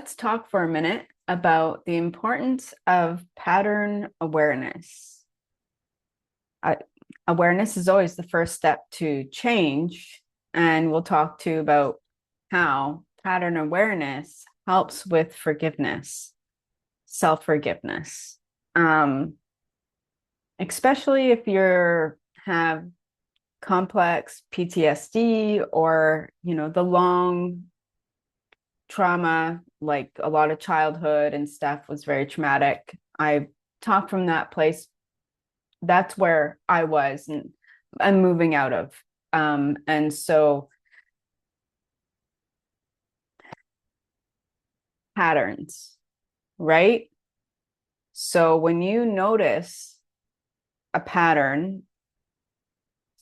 Let's talk for a minute about the importance of pattern awareness. Uh, Awareness is always the first step to change, and we'll talk to you about how pattern awareness helps with forgiveness, self-forgiveness. Um, Especially if you're have complex PTSD or, the long trauma, like a lot of childhood and stuff was very traumatic. I talk from that place. That's where I was and I'm moving out of. And so patterns, right? So when you notice a pattern,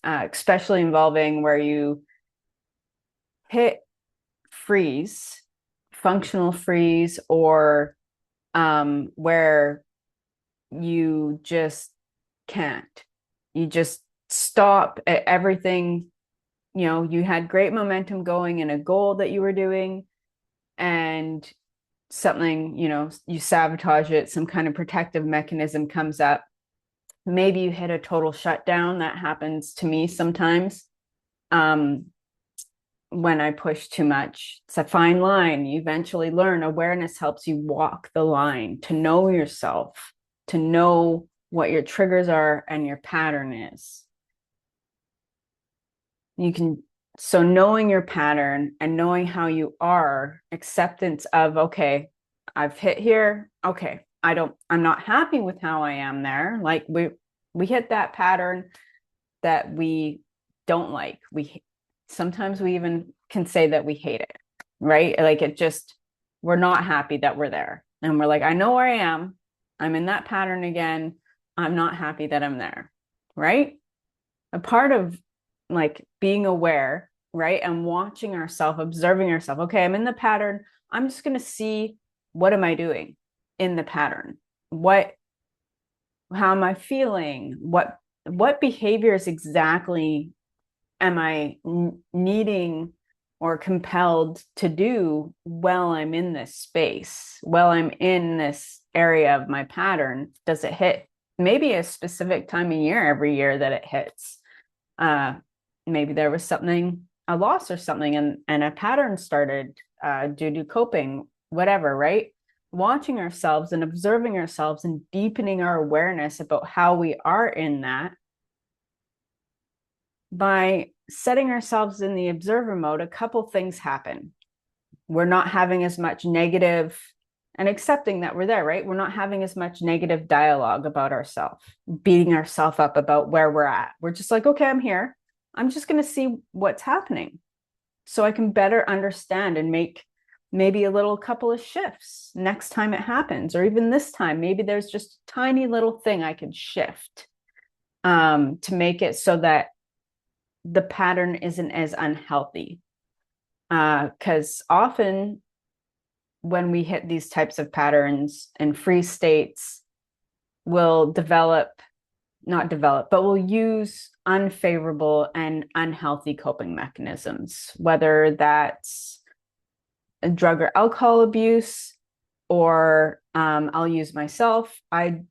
especially involving where you hit freeze, functional freeze, or where you just can't. You just stop at everything. You had great momentum going in a goal that you were doing, and something, you sabotage it, some kind of protective mechanism comes up. Maybe you hit a total shutdown. That happens to me sometimes. Um, when I push too much, it's a fine line. You eventually learn awareness helps you walk the line to know yourself, to know what your triggers are and your pattern is. So knowing your pattern and knowing how you are, acceptance of, okay, I've hit here. Okay, I'm not happy with how I am there. Like we hit that pattern that we don't like. Sometimes we even can say that we hate it, right? Like we're not happy that we're there. And we're like, I know where I am. I'm in that pattern again. I'm not happy that I'm there, right? A part of like being aware, right? And watching ourselves, observing ourselves. Okay, I'm in the pattern. I'm just going to see, what am I doing in the pattern? How am I feeling? What behaviors exactly am I needing or compelled to do while I'm in this space, while I'm in this area of my pattern? Does it hit maybe a specific time of year every year that it hits? Maybe there was a loss or something, and a pattern started due to coping, whatever, right? Watching ourselves and observing ourselves and deepening our awareness about how we are in that. By setting ourselves in the observer mode, a couple things happen. We're not having as much negative, and accepting that we're there, right? We're not having as much negative dialogue about ourselves, beating ourselves up about where we're at. We're just like, okay, I'm here. I'm just going to see what's happening so I can better understand and make maybe a little couple of shifts next time it happens, or even this time. Maybe there's just a tiny little thing I could shift to make it so that the pattern isn't as unhealthy. Because often when we hit these types of patterns and freeze states, we'll not develop, but we'll use unfavorable and unhealthy coping mechanisms, whether that's drug or alcohol abuse, or I'll use myself. I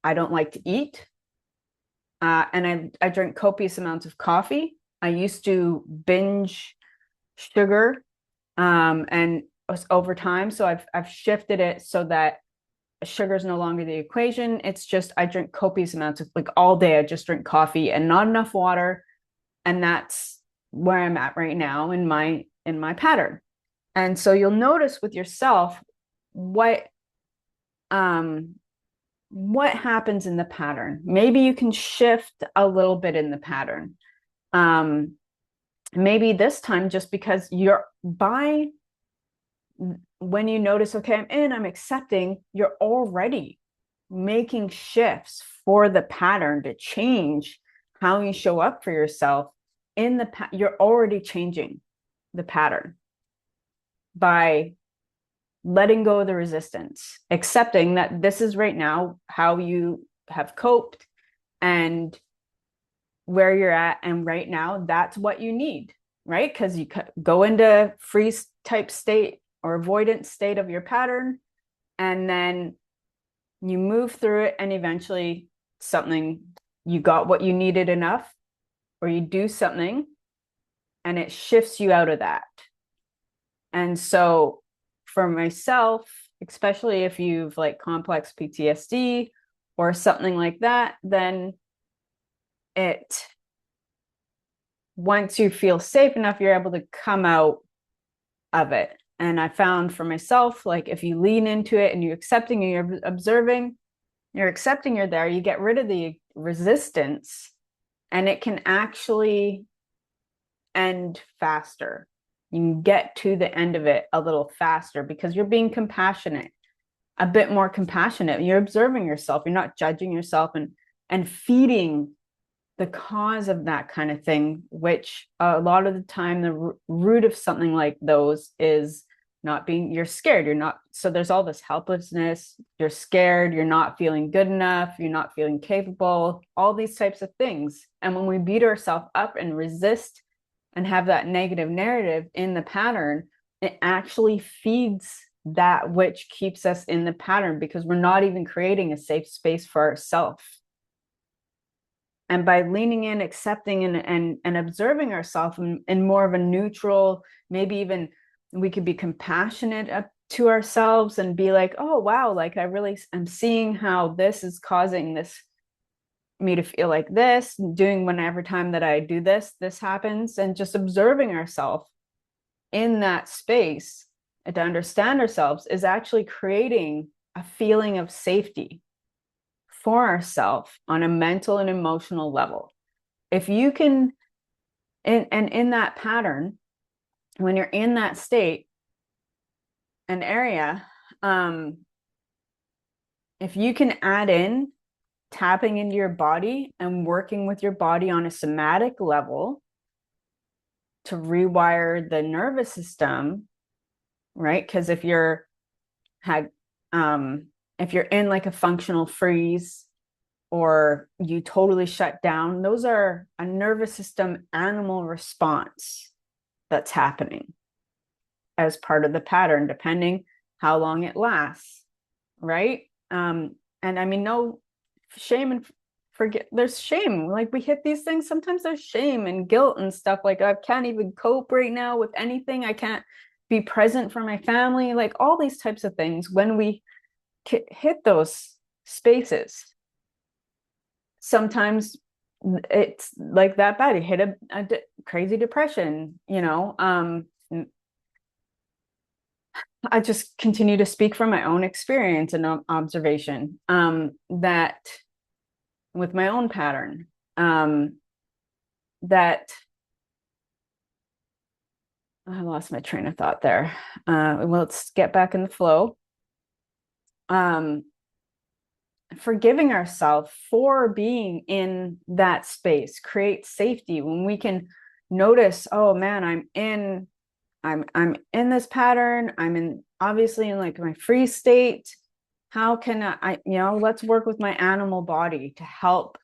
don't like to eat, and I drink copious amounts of coffee. I used to binge sugar, and over time, so I've shifted it so that sugar is no longer the equation. It's just I drink copious amounts of, like, all day. I just drink coffee and not enough water, and that's where I'm at right now in my pattern. And so you'll notice with yourself what um what happens in the pattern. Maybe you can shift a little bit in the pattern. Um, Maybe this time, just because when you notice, okay, I'm accepting, you're already making shifts for the pattern to change how you show up for yourself you're already changing the pattern by letting go of the resistance, accepting that this is right now how you have coped and where you're at, and right now that's what you need, right? Because you go into freeze type state or avoidant state of your pattern, and then you move through it, and eventually you got what you needed enough, or you do something and it shifts you out of that. And so for myself, especially if you've like complex PTSD or something like that, then once you feel safe enough, you're able to come out of it. And I found for myself, like if you lean into it and you're accepting and you're observing, you're accepting you're there, you get rid of the resistance, and it can actually end faster. You can get to the end of it a little faster because you're being compassionate, a bit more compassionate. You're observing yourself. You're not judging yourself and feeding the cause of that kind of thing, which a lot of the time the root of something like those is you're scared. So there's all this helplessness. You're scared. You're not feeling good enough. You're not feeling capable, all these types of things. And when we beat ourselves up and resist and have that negative narrative in the pattern, it actually feeds that which keeps us in the pattern, because we're not even creating a safe space for ourselves. And by leaning in, accepting and observing ourselves in more of a neutral, maybe even we could be compassionate to ourselves and be like, oh, wow, like I'm seeing how this is causing me to feel like this, doing whenever time that I do this happens, and just observing ourselves in that space and to understand ourselves is actually creating a feeling of safety for ourselves on a mental and emotional level. If you can, and in that pattern, when you're in that state and area, if you can add in tapping into your body and working with your body on a somatic level to rewire the nervous system, right? Because if you're in like a functional freeze or you totally shut down, those are a nervous system animal response that's happening as part of the pattern, depending how long it lasts, right? And I mean, no shame and forget, there's shame. Like we hit these things, sometimes there's shame and guilt and stuff. Like I can't even cope right now with anything. I can't be present for my family, like all these types of things. When we hit those spaces, sometimes it's like that bad. You hit a crazy depression, I just continue to speak from my own experience and observation, that with my own pattern, that I lost my train of thought there. Well, let's get back in the flow. Forgiving ourselves for being in that space creates safety when we can notice, oh man, I'm in this pattern. Obviously in like my free state. How can let's work with my animal body to help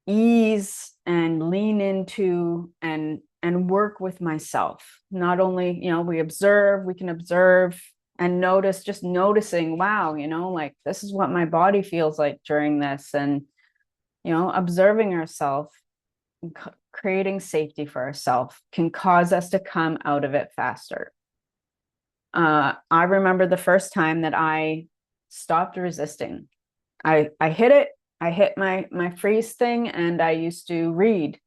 ease and lean into and work with myself. Not only, we can observe and notice, just noticing, wow, like this is what my body feels like during this. And, observing ourselves, creating safety for ourselves can cause us to come out of it faster. I remember the first time that I stopped resisting. I hit it. I hit my freeze thing, and I used to read,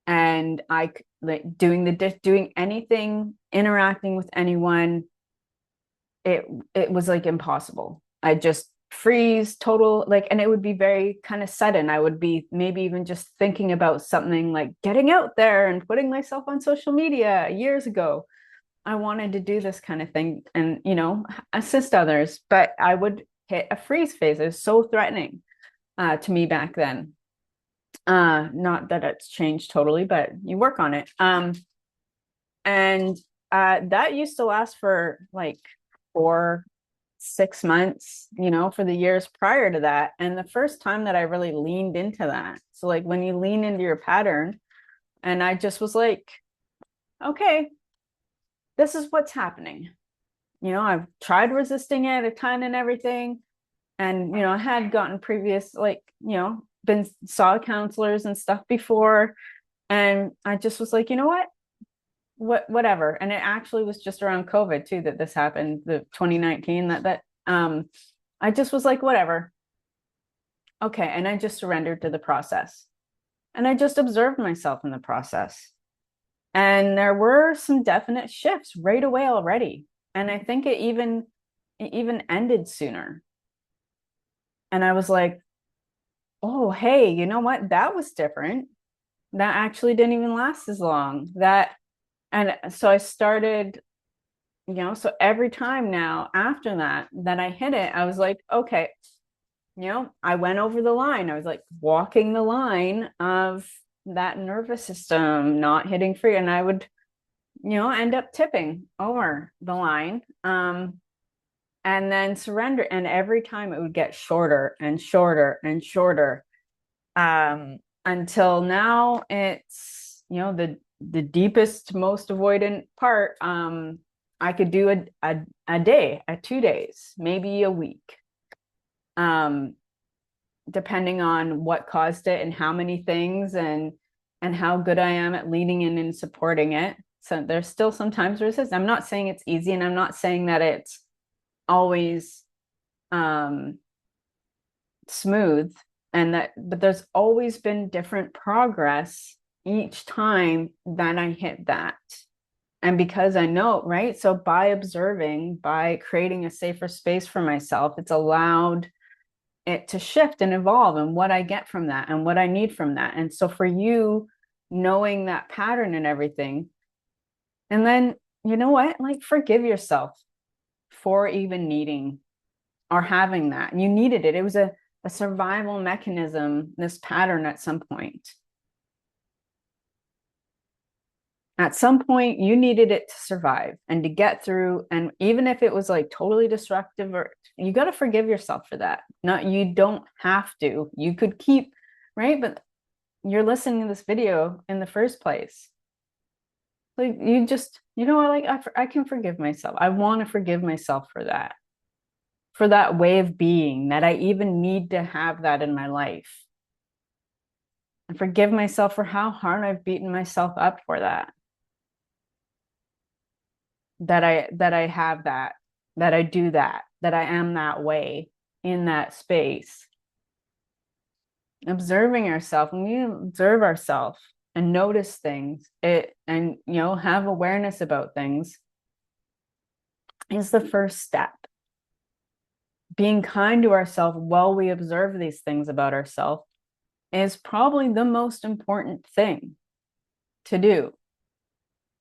and I like doing anything, interacting with anyone. It was like impossible. I just freeze total, like, and it would be very kind of sudden. I would be maybe even just thinking about something like getting out there and putting myself on social media years ago. I wanted to do this kind of thing and, assist others, but I would hit a freeze phase. It was so threatening to me back then. Not that it's changed totally, but you work on it. And that used to last for like 4-6 months, for the years prior to that. And the first time that I really leaned into that. So like when you lean into your pattern, and I just was like, okay, this is what's happening. I've tried resisting it a ton and everything. And, I had gotten previous, like, been saw counselors and stuff before. And I just was like, you know whatever. And it actually was just around COVID too that this happened, the 2019, I just was like, whatever. Okay. And I just surrendered to the process. And I just observed myself in the process. And there were some definite shifts right away already. And I think it even ended sooner. And I was like, oh, hey, you know what? That was different. That actually didn't even last as long. And so I started, so every time now after that I hit it, I was like, okay, I went over the line. I was like walking the line of that nervous system not hitting free. And I would, end up tipping over the line. And then surrender. And every time it would get shorter and shorter and shorter. Until now it's, the deepest, most avoidant part. I could do a day, 2 days, maybe a week. Depending on what caused it and how many things and how good I am at leaning in and supporting it. So there's still sometimes resistance. I'm not saying it's easy, and I'm not saying that it's always smooth, but there's always been different progress each time that I hit that. And because I know, right? So by observing, by creating a safer space for myself, it's allowed it to shift and evolve, and what I get from that and what I need from that. And so for you, knowing that pattern and everything, and then, you know what? Like, forgive yourself for even needing or having that. You needed it. It was a survival mechanism, this pattern at some point. At some point, you needed it to survive and to get through. And even if it was like totally destructive, or you got to forgive yourself for that. Not, you don't have to. You could keep, right? But you're listening to this video in the first place. Like, you just, like, I can forgive myself. I want to forgive myself for that way of being, that I even need to have that in my life. And forgive myself for how hard I've beaten myself up for that. That I have that I do that I am that way in that space. Observing ourselves, when we observe ourselves and notice things, and have awareness about things, is the first step. Being kind to ourselves while we observe these things about ourselves is probably the most important thing to do.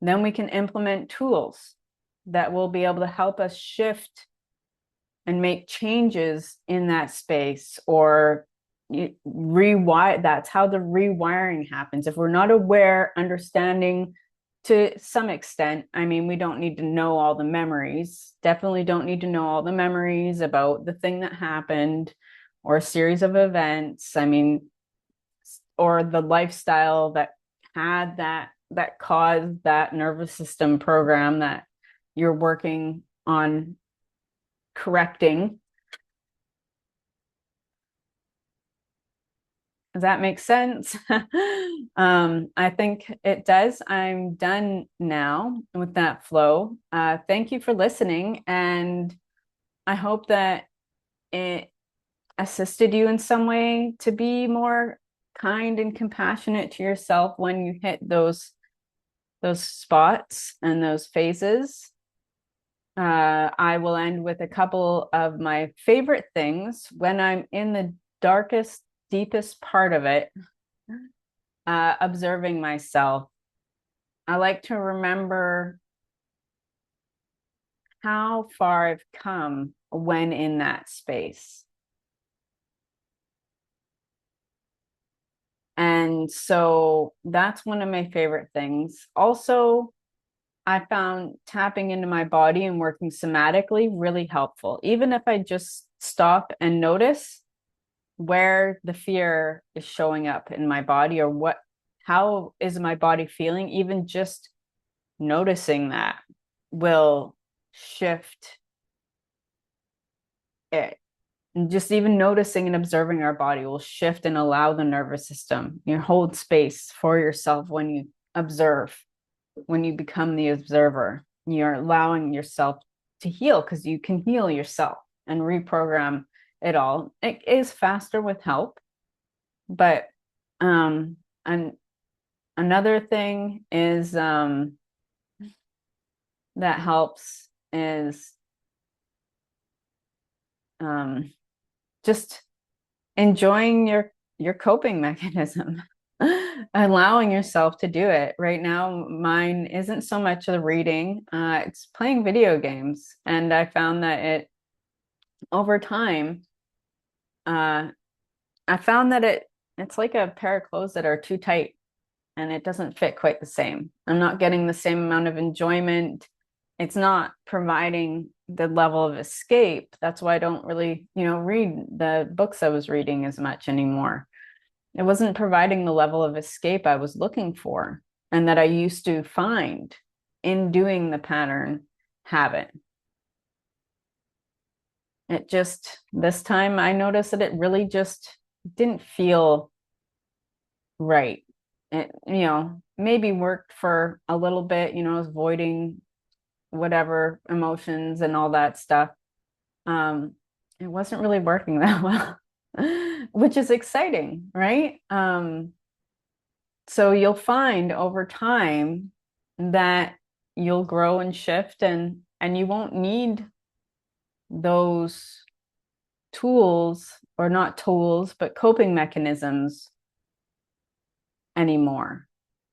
Then we can implement tools that will be able to help us shift and make changes in that space, or rewire. That's how the rewiring happens. If we're not aware, understanding to some extent, I mean, we don't need to know all the memories, definitely don't need to know all the memories about the thing that happened or a series of events. I mean, or the lifestyle that had that caused that nervous system program that you're working on correcting. Does that make sense? I think it does. I'm done now with that flow. Thank you for listening, and I hope that it assisted you in some way to be more kind and compassionate to yourself when you hit those spots and those phases. I will end with a couple of my favorite things when I'm in the darkest, deepest part of it, observing myself. I like to remember how far I've come when in that space. And so that's one of my favorite things. Also, I found tapping into my body and working somatically really helpful. Even if I just stop and notice where the fear is showing up in my body, or how is my body feeling, even just noticing that will shift it. And just even noticing and observing our body will shift and allow the nervous system. You hold space for yourself when you observe, when you become the observer. You're allowing yourself to heal, because you can heal yourself and reprogram it all. It is faster with help, but and another thing is that helps is just enjoying your coping mechanism. Allowing yourself to do it. Right now mine isn't so much the reading, it's playing video games, and I found that it over time, I found that it's like a pair of clothes that are too tight and it doesn't fit quite the same. I'm not getting the same amount of enjoyment. It's not providing the level of escape. That's why I don't really, read the books I was reading as much anymore. It wasn't providing the level of escape I was looking for and that I used to find in doing the pattern habit. It just, this time I noticed that it really just didn't feel right. It, maybe worked for a little bit, avoiding whatever emotions and all that stuff. It wasn't really working that well, which is exciting, right? So you'll find over time that you'll grow and shift, and you won't need those tools, or not tools, but coping mechanisms anymore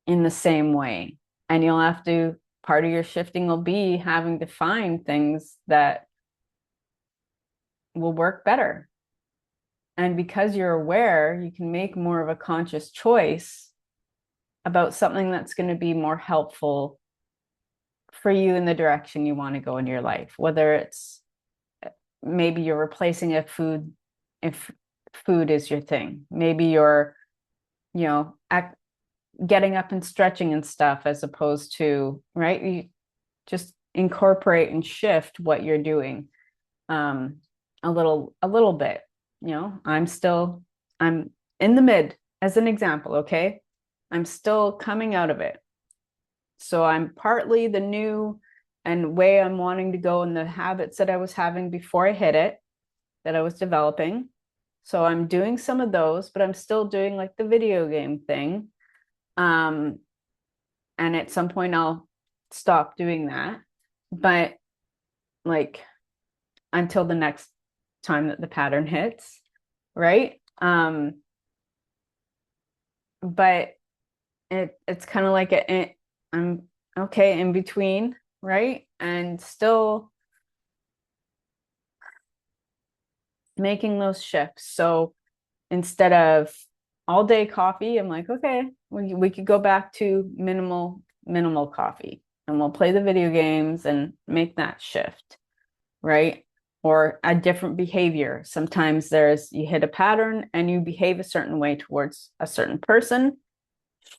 in the same way. And you'll have to, part of your shifting will be having to find things that will work better. And because you're aware, you can make more of a conscious choice about something that's going to be more helpful for you in the direction you want to go in your life. Whether it's maybe you're replacing a food, if food is your thing. Maybe you're, getting up and stretching and stuff, as opposed to, right? You just incorporate and shift what you're doing a little bit. I'm in the mid, as an example, okay? I'm still coming out of it. So I'm partly the new and way I'm wanting to go, and the habits that I was having before I hit it, that I was developing. So I'm doing some of those, but I'm still doing like the video game thing. And at some point I'll stop doing that. But like until the next time that the pattern hits, right? But it's kind of like I'm okay in between, right? And still making those shifts. So instead of all day coffee, I'm like, okay, we could go back to minimal coffee, and we'll play the video games and make that shift, right? Or a different behavior. Sometimes you hit a pattern and you behave a certain way towards a certain person,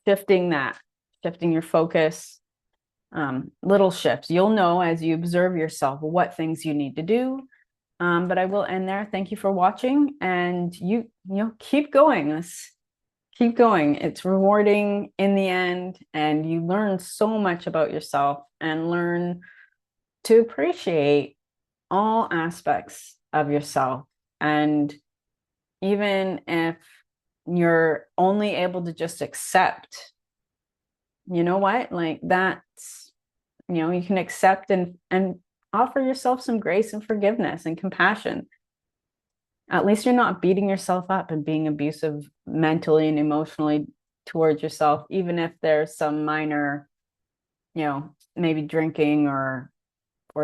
shifting your focus, little shifts. You'll know as you observe yourself what things you need to do. But I will end there. Thank you for watching, and keep going. Keep going. It's rewarding in the end, and you learn so much about yourself and learn to appreciate all aspects of yourself. And even if you're only able to just accept, you know what, like that's, you can accept and offer yourself some grace and forgiveness and compassion. At least you're not beating yourself up and being abusive mentally and emotionally towards yourself, even if there's some minor, maybe drinking or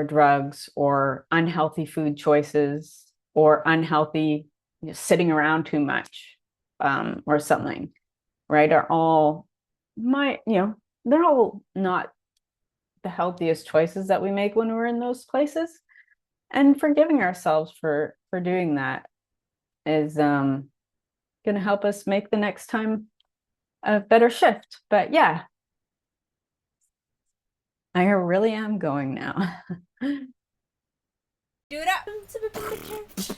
drugs or unhealthy food choices or unhealthy sitting around too much, or something, right? Are all they're all not the healthiest choices that we make when we're in those places. And forgiving ourselves for doing that is going to help us make the next time a better shift. But yeah, I really am going now. Do it up.